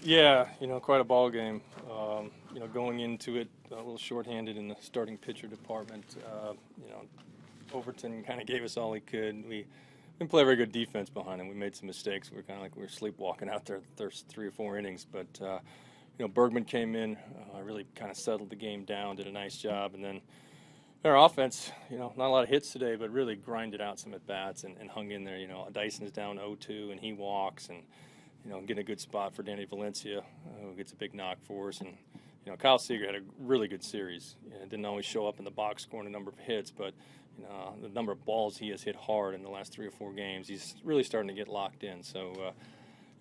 Yeah, quite a ball game. Going into it a little shorthanded in the starting pitcher department. Overton kind of gave us all he could. We didn't play a very good defense behind him. We made some mistakes. We were kind of like we were sleepwalking out there the first 3 or 4 innings. But Bergman came in, really kind of settled the game down, did a nice job, and then our offense, not a lot of hits today, but really grinded out some at bats and hung in there. Dyson's down 0-2 and he walks, and getting a good spot for Danny Valencia, who gets a big knock for us. And Kyle Seager had a really good series. Didn't always show up in the box scoring a number of hits, but the number of balls he has hit hard in the last 3 or 4 games, he's really starting to get locked in. So,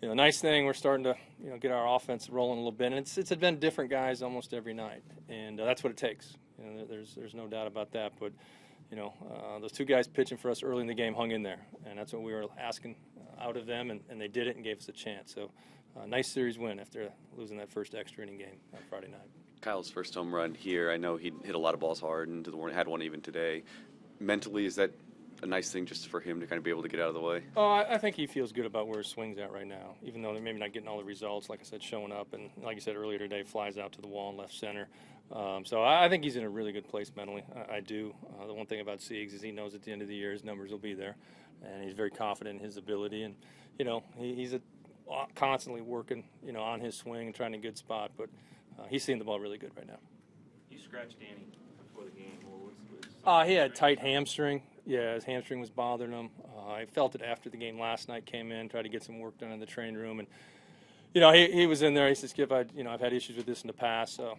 nice thing, we're starting to get our offense rolling a little bit. And it's been different guys almost every night, and that's what it takes. There's no doubt about that. But those 2 guys pitching for us early in the game hung in there, and that's what we were asking out of them, and they did it and gave us a chance. So, nice series win after losing that first extra inning game on Friday night. Kyle's first home run here. I know he hit a lot of balls hard and had one even today. Mentally, is that a nice thing just for him to kind of be able to get out of the way? Oh, I think he feels good about where his swing's at right now, even though they're maybe not getting all the results, like I said, showing up. And like you said earlier today, flies out to the wall in left center. So I think he's in a really good place mentally. I do. The one thing about Siegs is he knows at the end of the year his numbers will be there, and he's very confident in his ability. And, he's constantly working, on his swing and trying a good spot. But he's seeing the ball really good right now. You scratched Danny before the game. He had a tight hamstring. Yeah, his hamstring was bothering him. I felt it after the game last night. Came in, tried to get some work done in the training room, and he was in there. He said, "Skip, I've had issues with this in the past, so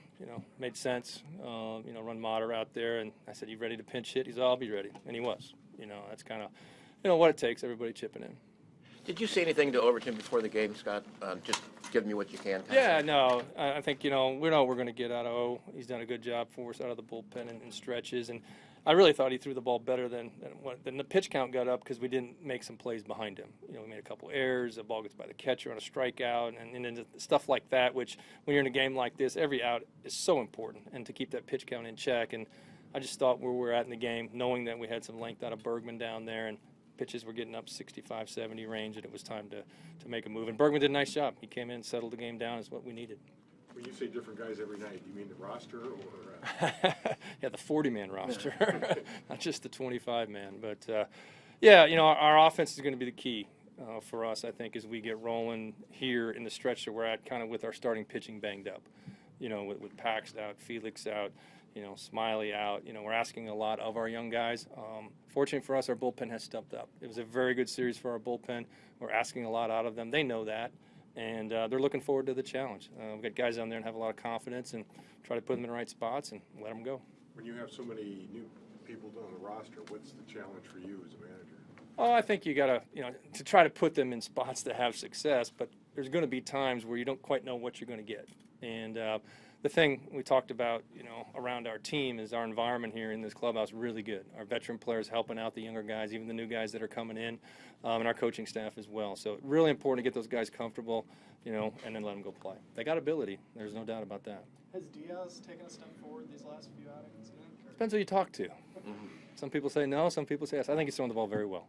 made sense. Run Mater out there." And I said, "You ready to pinch hit?" He's, "I'll be ready," and he was. That's kind of what it takes. Everybody chipping in. Did you say anything to Overton before the game, Scott? Just give me what you can. Yeah, no. I think we know we're going to get out of O. He's done a good job for us out of the bullpen and stretches, and I really thought he threw the ball better than the pitch count got up because we didn't make some plays behind him. We made a couple errors. The ball gets by the catcher on a strikeout, and then stuff like that. Which when you're in a game like this, every out is so important, and to keep that pitch count in check. And I just thought where we're at in the game, knowing that we had some length out of Bergman down there, and pitches were getting up 65, 70 range, and it was time to make a move. And Bergman did a nice job. He came in, settled the game down, is what we needed. When you say different guys every night, do you mean the roster or? Yeah, the 40-man roster, not just the 25-man. But, our offense is going to be the key for us, I think, as we get rolling here in the stretch that we're at, kind of with our starting pitching banged up. With Pax out, Felix out, Smiley out. We're asking a lot of our young guys. Fortunately for us, our bullpen has stepped up. It was a very good series for our bullpen. We're asking a lot out of them. They know that, and they're looking forward to the challenge. We've got guys down there and have a lot of confidence and try to put them in the right spots and let them go. When you have so many new people on the roster, what's the challenge for you as a manager? Oh, I think you got to, to try to put them in spots to have success, but there's going to be times where you don't quite know what you're going to get. And the thing we talked about, around our team is our environment here in this clubhouse really good. Our veteran players helping out the younger guys, even the new guys that are coming in, and our coaching staff as well. So really important to get those guys comfortable, and then let them go play. They got ability. There's no doubt about that. Has Diaz taken a step forward these last few outings? Depends who you talk to. Some people say no, some people say yes. I think he's throwing the ball very well.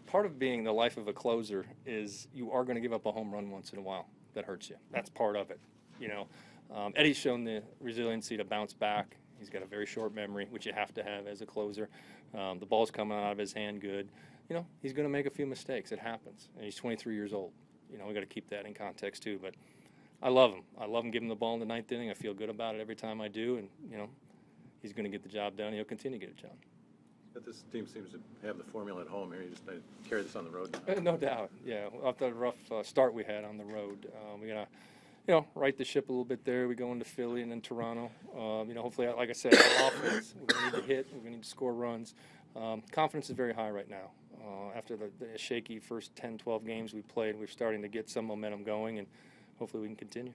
Part of being the life of a closer is you are going to give up a home run once in a while. That hurts you. That's part of it. Eddie's shown the resiliency to bounce back. He's got a very short memory, which you have to have as a closer. The ball's coming out of his hand good. He's going to make a few mistakes. It happens. And he's 23 years old. We got to keep that in context too. But I love him. I love him giving the ball in the ninth inning. I feel good about it every time I do. And, he's going to get the job done. He'll continue to get a job. But this team seems to have the formula at home here. You just carry this on the road now. No doubt. Yeah, after the rough start we had on the road, we got to, right the ship a little bit there. We go into Philly and then Toronto. Hopefully, like I said, our offense, we're going to need to hit. We're going to need to score runs. Confidence is very high right now. After the shaky first 10, 12 games we played, we're starting to get some momentum going, and hopefully we can continue.